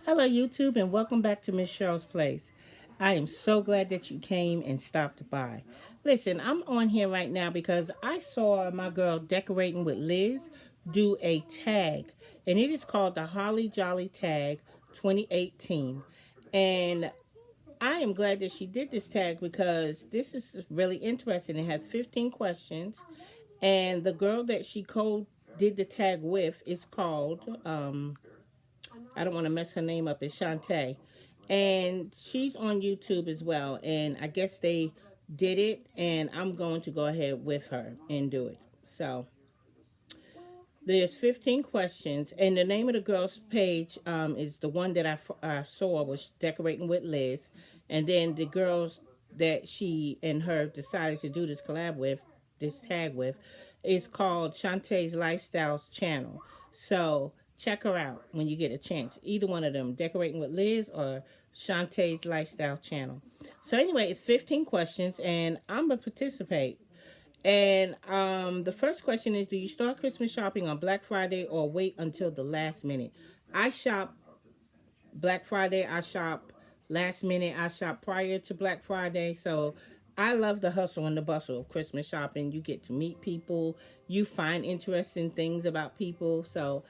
Hello, YouTube, and welcome back to Miss Cheryl's Place. I am so glad that you came and stopped by. Listen, I'm on here right now because I saw my girl Decorating with Liz do a tag, and it is called the Holly Jolly Tag 2018. And I am glad that she did this tag because this is really interesting. It has 15 questions, and the girl that she did the tag with is called I don't want to mess her name up. It's Shantae. And she's on YouTube as well. And I guess they did it. And I'm going to go ahead with her and do it. So there's 15 questions. And the name of the girl's page is the one that I saw was Decorating with Liz. And then the girls that she and her decided to do this collab with, this tag with, is called Shantae's Lifestyles Channel. So check her out when you get a chance. Either one of them, Decorating with Liz or Shantae's Lifestyle Channel. So anyway, it's 15 questions, and I'm going to participate. And the first question is, do you start Christmas shopping on Black Friday or wait until the last minute? I shop Black Friday. I shop last minute. I shop prior to Black Friday. So I love the hustle and the bustle of Christmas shopping. You get to meet people. You find interesting things about people. So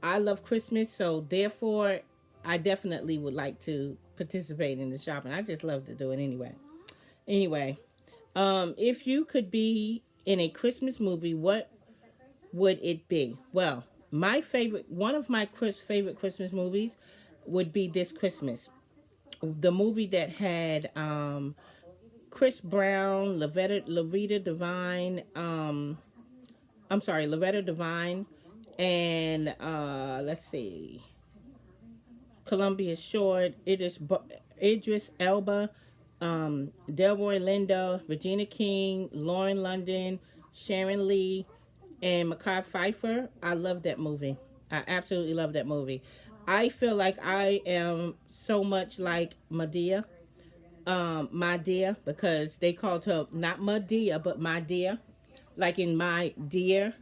I love Christmas. So therefore, I definitely would like to participate in the shopping. I just love to do it anyway. Anyway, if you could be in a Christmas movie, what would it be? Well, one of my favorite Christmas movies would be This Christmas. The movie that had Chris Brown, Loretta Devine, Loretta Devine, and let's see, Columbia Short. It is Idris Elba, Delroy Lindo, Regina King, Lauren London, Sharon Lee, and Mekhi Phifer. I love that movie. I absolutely love that movie. I feel like I am so much like Madea, my dear, because they called her not Madea, but my dear, like in my dear,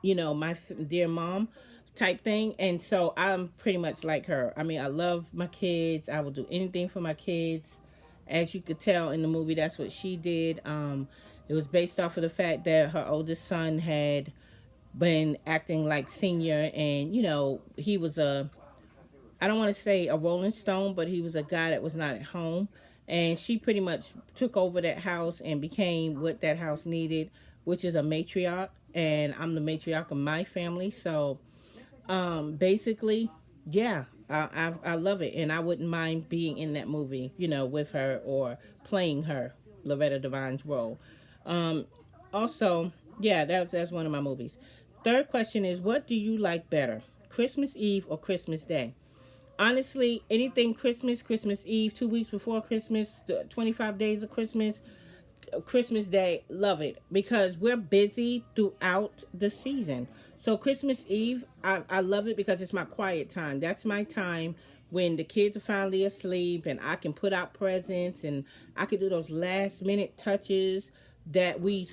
my dear mom type thing. And so I'm pretty much like her. I mean, I love my kids. I will do anything for my kids. As you could tell in the movie, that's what she did. It was based off of the fact that her oldest son had been acting like senior, and he was I don't want to say a rolling stone, but he was a guy that was not at home. And she pretty much took over that house and became what that house needed, which is a matriarch. And I'm the matriarch of my family. So basically, yeah, I love it. And I wouldn't mind being in that movie, with her or playing her, Loretta Devine's role. Also, yeah, that's one of my movies. Third question is, what do you like better, Christmas Eve or Christmas Day? Honestly, anything Christmas, Christmas Eve, 2 weeks before Christmas, 25 days of Christmas, Christmas Day, love it because we're busy throughout the season. So Christmas Eve, I love it because it's my quiet time. That's my time when the kids are finally asleep and I can put out presents and I can do those last minute touches that we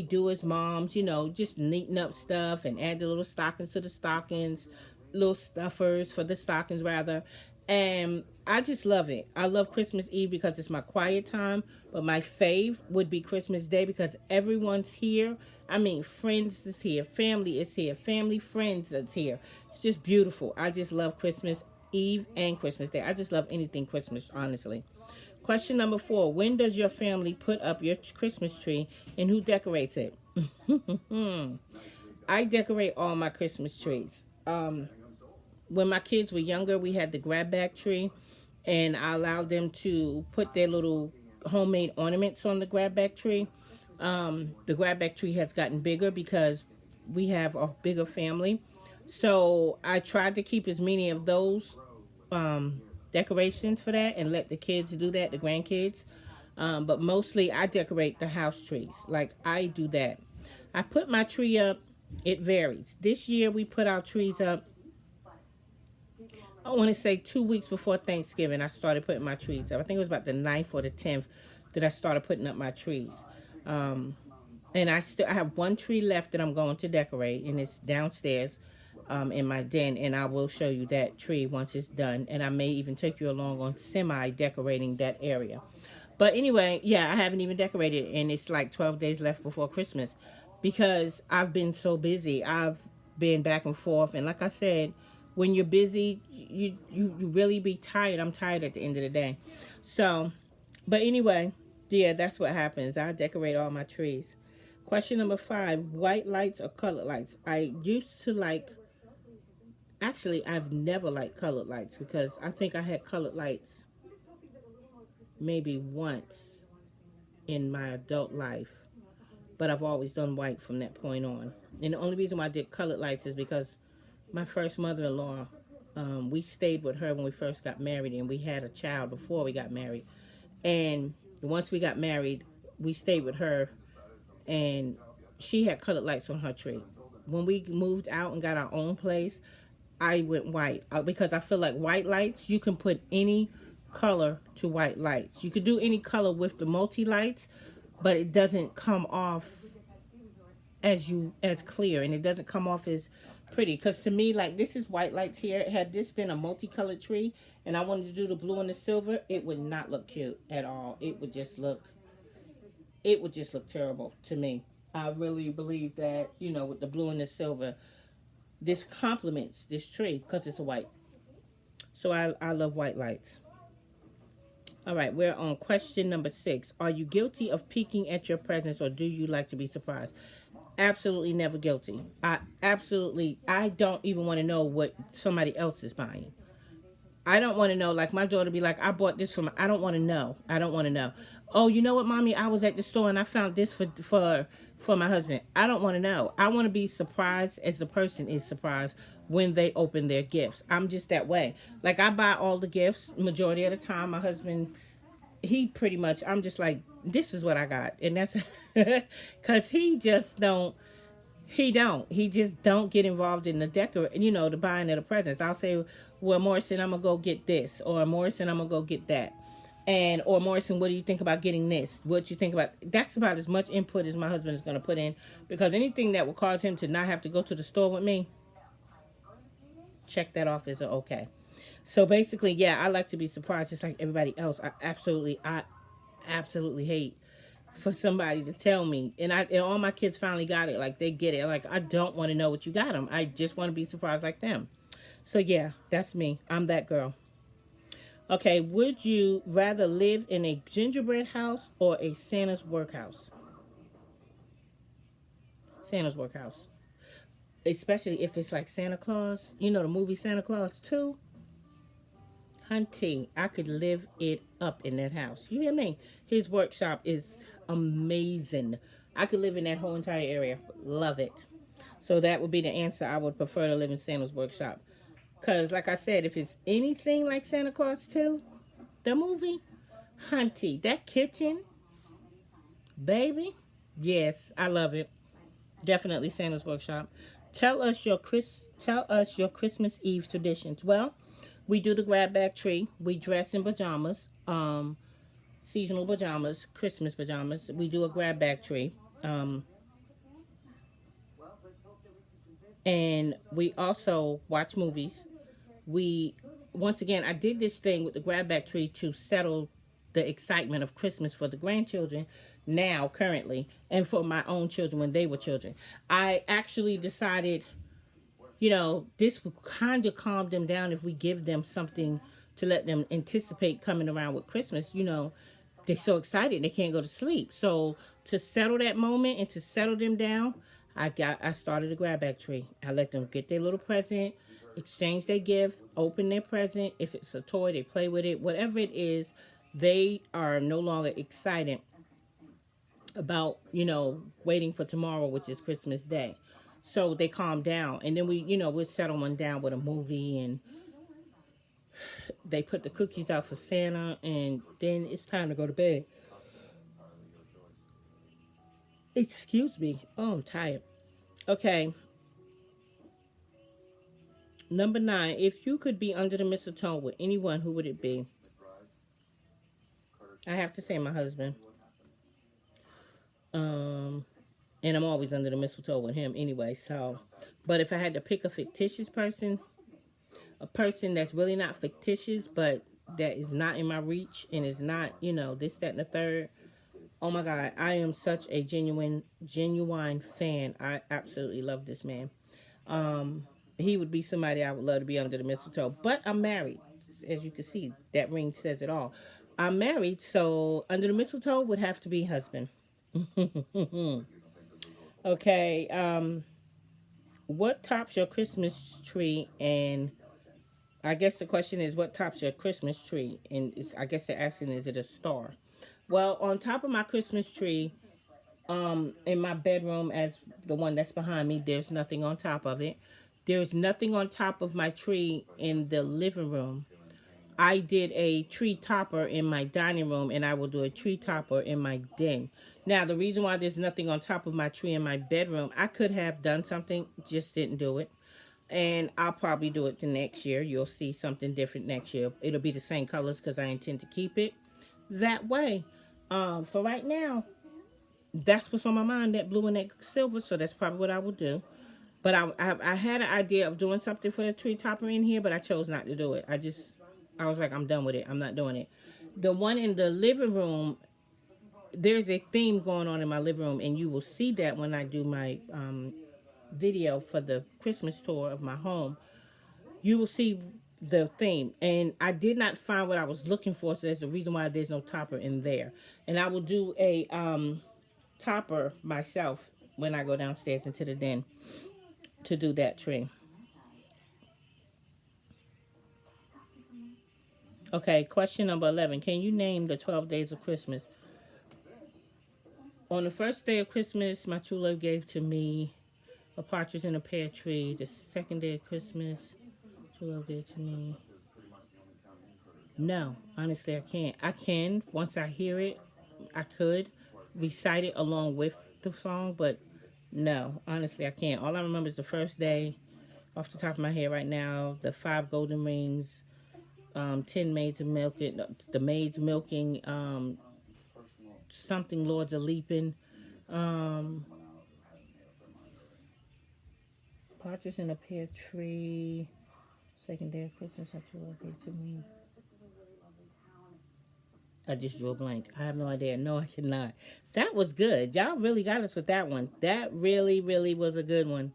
do as moms, just neaten up stuff and add the little stockings to the stockings, little stuffers for the stockings rather. And I just love it. I love Christmas Eve because it's my quiet time, but my fave would be Christmas Day because everyone's here. I mean, friends is here, family is here, family friends is here. It's just beautiful. I just love Christmas Eve and Christmas Day. I just love anything Christmas, honestly. Question number 4. When does your family put up your Christmas tree and who decorates it? I decorate all my Christmas trees. When my kids were younger, we had the grab bag tree, and I allowed them to put their little homemade ornaments on the grab bag tree. The grab bag tree has gotten bigger because we have a bigger family. So I tried to keep as many of those decorations for that and let the kids do that, the grandkids. But mostly I decorate the house trees. Like I do that. I put my tree up. It varies. This year we put our trees up, I want to say 2 weeks before Thanksgiving, I started putting my trees up. I think it was about the 9th or the 10th that I started putting up my trees. And I have one tree left that I'm going to decorate, and it's downstairs. in my den, and I will show you that tree once it's done, and I may even take you along on semi decorating that area. But anyway, yeah, I haven't even decorated, and it's like 12 days left before Christmas because I've been so busy. I've been back and forth, and like I said, when you're busy, you really be tired. I'm tired at the end of the day. So, but anyway, yeah, that's what happens. I decorate all my trees. Question number 5, white lights or colored lights? I used to like, actually, I've never liked colored lights because I think I had colored lights maybe once in my adult life, but I've always done white from that point on. And the only reason why I did colored lights is because my first mother-in-law, we stayed with her when we first got married, and we had a child before we got married. And once we got married, we stayed with her, and she had colored lights on her tree. When we moved out and got our own place, I went white because I feel like white lights, you can put any color to white lights. You could do any color with the multi lights, but it doesn't come off as clear, and it doesn't come off as pretty. Because to me, like, this is white lights here. Had this been a multicolored tree and I wanted to do the blue and the silver, it would not look cute at all. It would just look terrible to me. I really believe that, with the blue and the silver, this complements this tree because it's a white. So I love white lights. All right, we're on question number 6. Are you guilty of peeking at your presents, or do you like to be surprised? Absolutely never guilty. I don't even want to know what somebody else is buying. I don't want to know. Like, my daughter be like, I bought this I don't want to know. I don't want to know. Oh, you know what, mommy? I was at the store and I found this for my husband. I don't want to know. I want to be surprised as the person is surprised when they open their gifts. I'm just that way. Like, I buy all the gifts majority of the time. My husband, he pretty much, I'm just like, this is what I got. And that's because he just don't get involved in the the buying of the presents. I'll say, well, Morrison, I'm gonna go get this, or Morrison, I'm gonna go get that, or Morrison, what do you think about getting this? What you think about? That's about as much input as my husband is gonna put in, because anything that will cause him to not have to go to the store with me, check that off as a okay. So basically, yeah, I like to be surprised just like everybody else. I absolutely hate for somebody to tell me, and all my kids finally got it. Like, they get it. Like, I don't want to know what you got them. I just want to be surprised like them. So yeah, that's me. I'm that girl. Okay, would you rather live in a gingerbread house or a Santa's workhouse? Santa's workhouse. Especially if it's like Santa Claus. You know the movie Santa Claus 2? Hunty, I could live it up in that house. You hear me? His workshop is amazing. I could live in that whole entire area. Love it. So that would be the answer. I would prefer to live in Santa's workshop. Because, like I said, if it's anything like Santa Claus 2, the movie, Hunty, that kitchen, baby, yes, I love it. Definitely Santa's workshop. Tell us your Christmas Eve traditions. Well, we do the grab bag tree. We dress in pajamas, seasonal pajamas, Christmas pajamas. We do a grab bag tree. And we also watch movies. We, once again, I did this thing with the grab bag tree to settle the excitement of Christmas for the grandchildren now, currently, and for my own children when they were children. I actually decided, this will kind of calm them down if we give them something to let them anticipate coming around with Christmas. They're so excited they can't go to sleep. So to settle that moment and to settle them down, I started a grab bag tree. I let them get their little present, exchange their gift, open their present. If it's a toy, they play with it. Whatever it is, they are no longer excited about, waiting for tomorrow, which is Christmas Day. So they calm down. And then we'll settle one down with a movie, and they put the cookies out for Santa, and then it's time to go to bed. Excuse me. Oh, I'm tired. Okay. Number 9. If you could be under the mistletoe with anyone, who would it be? I have to say my husband. And And I'm always under the mistletoe with him anyway. So, but if I had to pick a fictitious person, a person that's really not fictitious, but that is not in my reach and is not, you know, this, that, and the third. Oh my God, I am such a genuine fan. I absolutely love this man. He would be somebody I would love to be under the mistletoe. But I'm married, as you can see. That ring says it all. I'm married, so under the mistletoe would have to be husband. Okay. What tops your Christmas tree? And I guess the question is, what tops your Christmas tree? And I guess they're asking, is it a star? Well, on top of my Christmas tree, in my bedroom, as the one that's behind me, there's nothing on top of it. There's nothing on top of my tree in the living room. I did a tree topper in my dining room, and I will do a tree topper in my den. Now, the reason why there's nothing on top of my tree in my bedroom, I could have done something, just didn't do it. And I'll probably do it the next year. You'll see something different next year. It'll be the same colors because I intend to keep it that way. For right now, that's what's on my mind, that blue and that silver. So that's probably what I will do. But I had an idea of doing something for the tree topper in here, but I chose not to do it. I was like, I'm done with it. I'm not doing it. The one in the living room, there's a theme going on in my living room, and you will see that when I do my video for the Christmas tour of my home. You will see the theme, and I did not find what I was looking for, so that's the reason why there's no topper in there. And I will do a topper myself when I go downstairs into the den to do that tree. Okay, question number 11. Can you name the 12 days of Christmas? On the first day of Christmas, my true love gave to me a partridge in a pear tree. The second day of Christmas, true love gave to me. No, honestly, I can't. I can, once I hear it, I could recite it along with the song, but no, honestly, I can't. All I remember is the first day, off the top of my head right now, the 5 golden rings, 10 maids of milking, the maids milking, something lords are leaping, partridge in a pear tree, second day of Christmas, I true love gave to me. I just drew a blank. I have no idea. No, I cannot. That was good. Y'all really got us with that one. That really, really was a good one.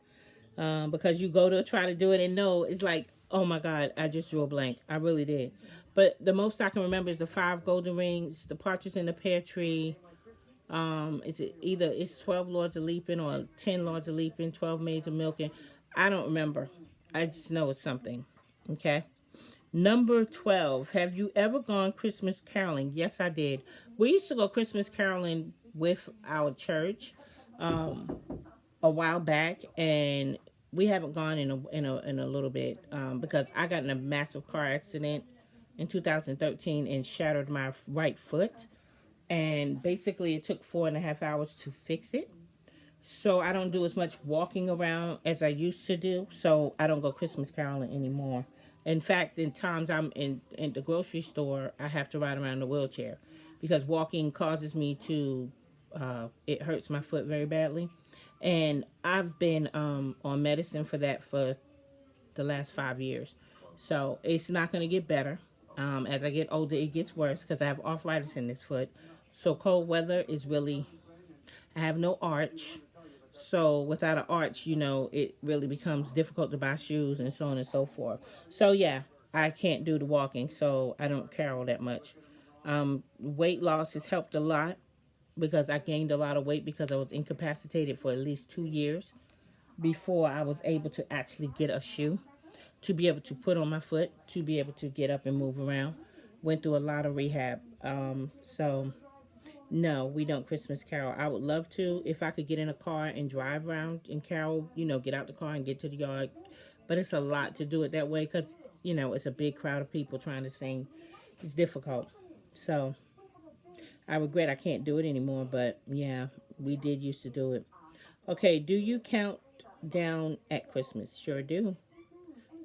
Because you go to try to do it and no, it's like, oh my God, I just drew a blank. I really did. But the most I can remember is the 5 golden rings, the partridge in the pear tree. It's 12 lords of leaping or 10 lords of leaping, 12 maids of milking. I don't remember. I just know it's something. Okay. Number 12. Have you ever gone Christmas caroling? Yes, I did. We used to go Christmas caroling with our church a while back, and we haven't gone in a little bit because I got in a massive car accident in 2013 and shattered my right foot. And basically, it took 4.5 hours to fix it. So I don't do as much walking around as I used to do. So I don't go Christmas caroling anymore. In fact, in times I'm in the grocery store, I have to ride around in a wheelchair because walking causes me to, it hurts my foot very badly. And I've been on medicine for that for the last 5 years. So it's not going to get better. As I get older, it gets worse because I have arthritis in this foot. So cold weather is really, I have no arch. So without an arch, you know, it really becomes difficult to buy shoes and so on and so forth. So yeah, I can't do the walking, so I don't carol that much. Weight loss has helped a lot because I gained a lot of weight because I was incapacitated for at least 2 years before I was able to actually get a shoe to be able to put on my foot, to be able to get up and move around. Went through a lot of rehab. So no, we don't Christmas carol. I would love to if I could get in a car and drive around and carol, you know, get out the car and get to the yard. But it's a lot to do it that way because, you know, it's a big crowd of people trying to sing. It's difficult. So I regret I can't do it anymore. But yeah, we did used to do it. Okay, do you count down at Christmas? Sure do.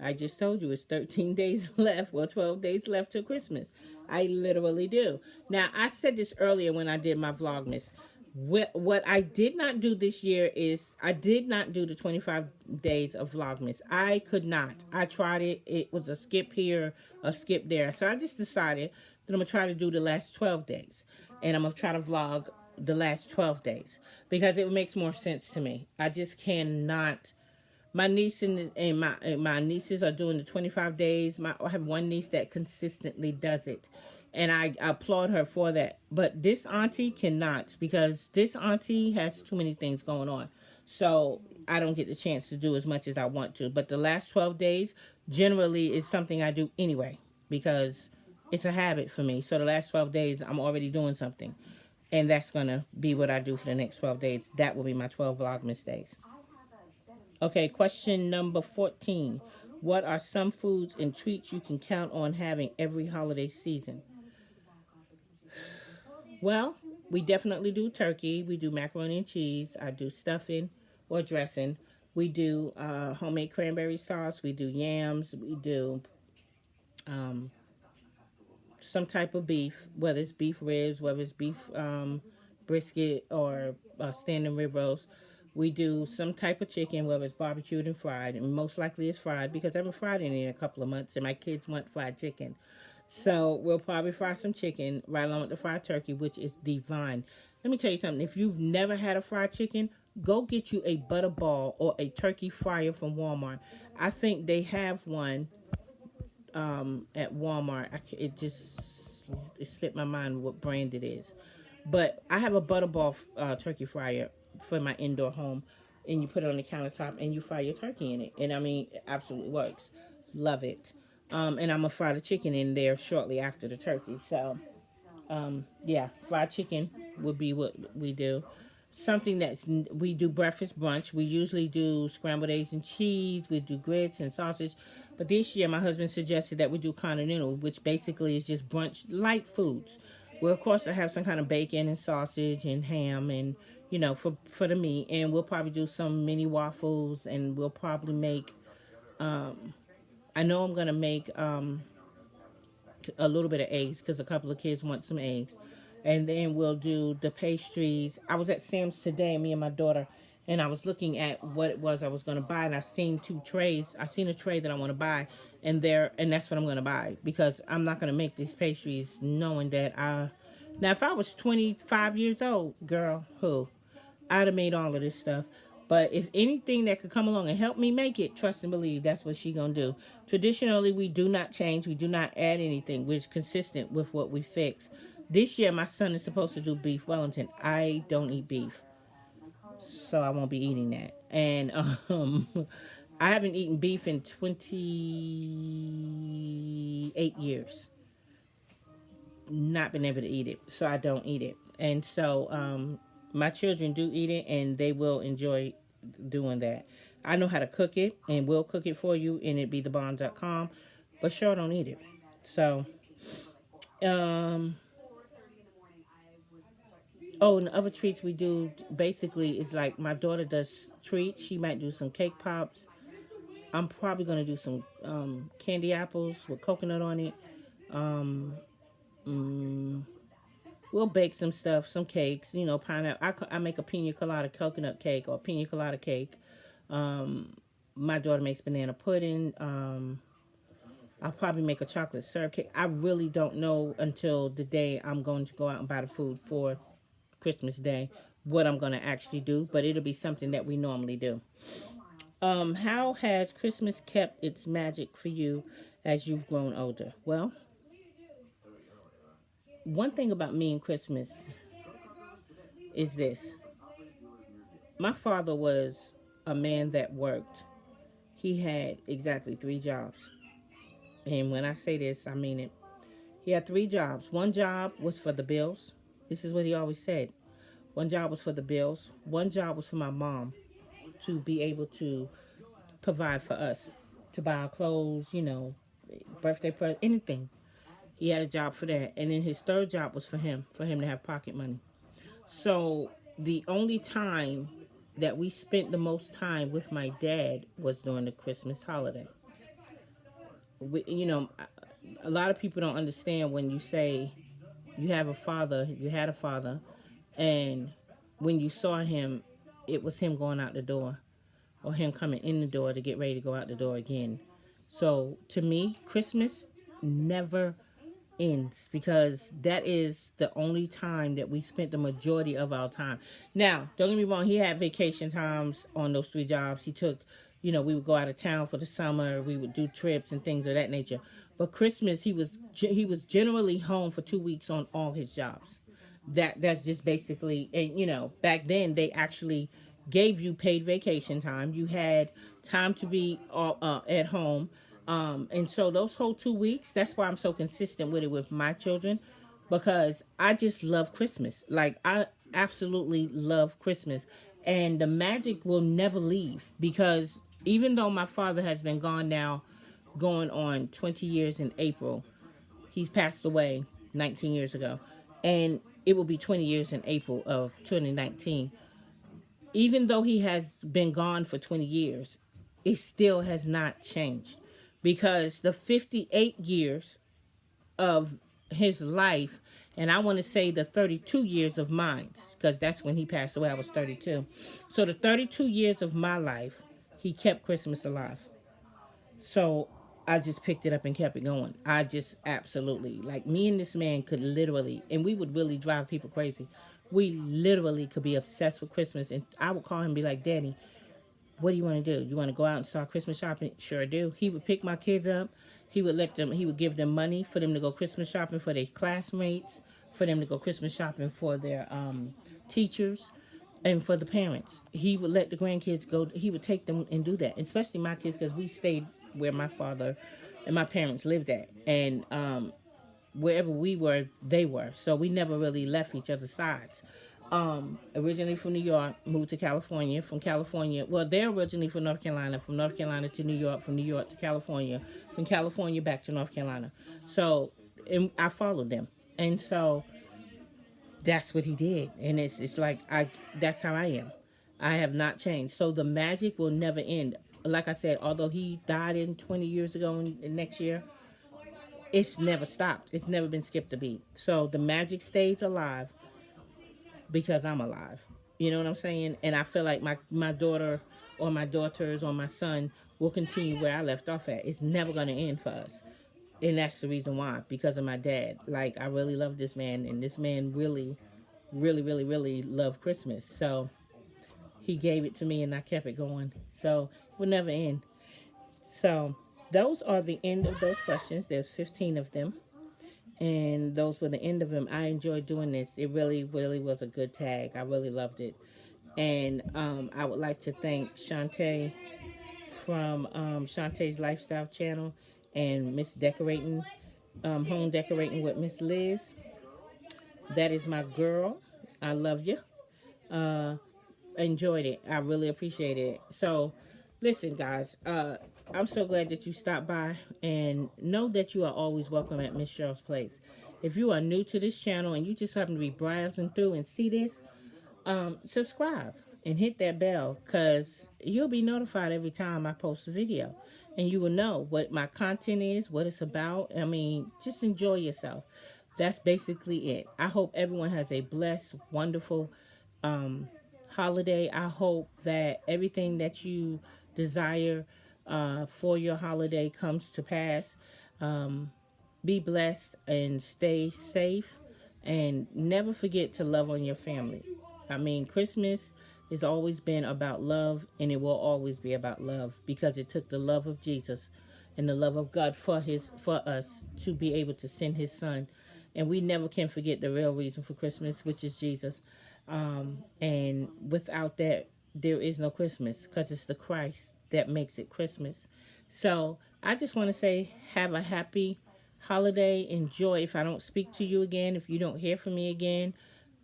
I just told you it's 13 days left. Well, 12 days left till Christmas. I literally do. Now, I said this earlier when I did my Vlogmas. What I did not do this year is I did not do the 25 days of Vlogmas. I could not. I tried it. It was a skip here, a skip there. So I just decided that I'm going to try to do the last 12 days. And I'm going to try to vlog the last 12 days because it makes more sense to me. I just cannot. My niece and my nieces are doing the 25 days. I have one niece that consistently does it, and I applaud her for that. But this auntie cannot because this auntie has too many things going on, so I don't get the chance to do as much as I want to. But the last 12 days generally is something I do anyway because it's a habit for me. So the last 12 days I'm already doing something, and that's gonna be what I do for the next 12 days. That will be my 12 Vlogmas days. Okay, question number 14. What are some foods and treats you can count on having every holiday season? Well, we definitely do turkey. We do macaroni and cheese. I do stuffing or dressing. We do homemade cranberry sauce. We do yams. We do um, some type of beef, whether it's beef ribs, whether it's beef brisket or standing rib roast. We do some type of chicken, whether it's barbecued and fried, and most likely it's fried because I haven't fried it in a couple of months, and my kids want fried chicken. So we'll probably fry some chicken right along with the fried turkey, which is divine. Let me tell you something. If you've never had a fried chicken, go get you a butterball or a turkey fryer from Walmart. I think they have one at Walmart. It slipped my mind what brand it is, but I have a butterball turkey fryer for my indoor home, and you put it on the countertop and you fry your turkey in it, and I mean, it absolutely works. Love it. And I'm gonna fry the chicken in there shortly after the turkey. So, yeah, fried chicken would be what we do. Something that's we do breakfast brunch. We usually do scrambled eggs and cheese. We do grits and sausage. But this year, my husband suggested that we do continental, which basically is just brunch light foods. Well, of course, I have some kind of bacon and sausage and ham and for the meat. And we'll probably do some mini waffles, and we'll probably make. I know I'm gonna make a little bit of eggs because a couple of kids want some eggs. And then we'll do the pastries. I was at Sam's today, me and my daughter, and I was looking at what it was I was going to buy, and I seen two trays. I seen a tray that I want to buy, and that's what I'm going to buy because I'm not going to make these pastries knowing that I. Now, if I was 25 years old, girl, I'd have made all of this stuff. But if anything that could come along and help me make it, trust and believe that's what she gonna do. Traditionally, we do not change. We do not add anything. We're consistent with what we fix. This year, my son is supposed to do beef Wellington. I don't eat beef, so I won't be eating that. And I haven't eaten beef in 28 years. Not been able to eat it, so I don't eat it. And so my children do eat it, and they will enjoy doing that. I know how to cook it, and will cook it for you, and it'd be thebond.com, but sure don't eat it. So, oh, and the other treats we do basically is like my daughter does treats. She might do some cake pops. I'm probably gonna do some candy apples with coconut on it. Um, mm, we'll bake some stuff, some cakes, pineapple. I make a pina colada coconut cake or pina colada cake. My daughter makes banana pudding. I'll probably make a chocolate syrup cake. I really don't know until the day I'm going to go out and buy the food for Christmas Day what I'm going to actually do, but it'll be something that we normally do. How has Christmas kept its magic for you as you've grown older? Well, one thing about me and Christmas is this. My father was a man that worked. He had exactly 3 jobs. And when I say this, I mean it. He had 3 jobs. One job was for the bills. This is what he always said. One job was for the bills. One job was for my mom to be able to provide for us, to buy our clothes, birthday present, anything. He had a job for that. And then his third job was for him to have pocket money. So the only time that we spent the most time with my dad was during the Christmas holiday. A lot of people don't understand when you say you had a father, and when you saw him, it was him going out the door or him coming in the door to get ready to go out the door again. So to me, Christmas never ends because that is the only time that we spent the majority of our time. Now, don't get me wrong, he had vacation times on those 3 jobs. He took, we would go out of town for the summer, we would do trips and things of that nature. But Christmas, he was generally home for 2 weeks on all his jobs. That's just basically, and back then they actually gave you paid vacation time. You had time to be at home. And so those whole 2 weeks, that's why I'm so consistent with it with my children, because I just love Christmas. Like, I absolutely love Christmas. And the magic will never leave, because even though my father has been gone now, going on 20 years in April, he's passed away 19 years ago. And it will be 20 years in April of 2019. Even though he has been gone for 20 years, it still has not changed, because the 58 years of his life, and I want to say the 32 years of mine, because that's when he passed away. I was 32. So the 32 years of my life, he kept Christmas alive. So I just picked it up and kept it going. I just absolutely, like, me and this man could literally, and we would really drive people crazy. We literally could be obsessed with Christmas. And I would call him and be like, Daddy, what do you want to do? You want to go out and start Christmas shopping? Sure do. He would pick my kids up. He would give them money for them to go Christmas shopping for their classmates, for them to go Christmas shopping for their teachers, and for the parents. He would let the grandkids go. He would take them and do that, especially my kids, because we stayed where my father and my parents lived at. And wherever we were, they were. So we never really left each other's sides. Originally from New York, moved to California. From California, well, they're originally from North Carolina. From North Carolina to New York. From New York to California. From California back to North Carolina. So, and I followed them. And so that's what he did. And it's like, that's how I am. I have not changed. So the magic will never end. Like I said, although he died 20 years ago in next year, it's never stopped. It's never been skipped a beat. So the magic stays alive because I'm alive. You know what I'm saying? And I feel like my daughter or my daughters or my son will continue where I left off at. It's never going to end for us. And that's the reason why, because of my dad. Like, I really love this man, and this man really, really, really, really loved Christmas. So he gave it to me, and I kept it going. So it will never end. So those are the end of those questions. There's 15 of them. And those were the end of them. I enjoyed doing this. It really, really was a good tag. I really loved it. And I would like to thank Shantae from Shantae's Lifestyle Channel and Miss Decorating, Home Decorating with Miss Liz. That is my girl. I love you. Enjoyed it. I really appreciate it. So, listen, guys. I'm so glad that you stopped by, and know that you are always welcome at Miss Cheryl's Place. If you are new to this channel and you just happen to be browsing through and see this, subscribe and hit that bell, because you'll be notified every time I post a video, and you will know what my content is, what it's about. I mean, just enjoy yourself. That's basically it. I hope everyone has a blessed, wonderful holiday. I hope that everything that you desire for your holiday comes to pass. Be blessed and stay safe, and never forget to love on your family. I mean, Christmas has always been about love, and it will always be about love, because it took the love of Jesus and the love of God for us to be able to send his son. And we never can forget the real reason for Christmas, which is Jesus. And without that, there is no Christmas, because it's the Christ that makes it Christmas. So I just want to say, have a happy holiday. Enjoy. If I don't speak to you again, if you don't hear from me again,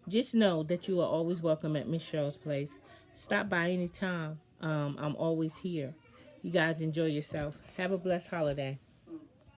just know that you are always welcome at Miss Cheryl's Place. Stop by anytime. I'm always here. You guys enjoy yourself. Have a blessed holiday.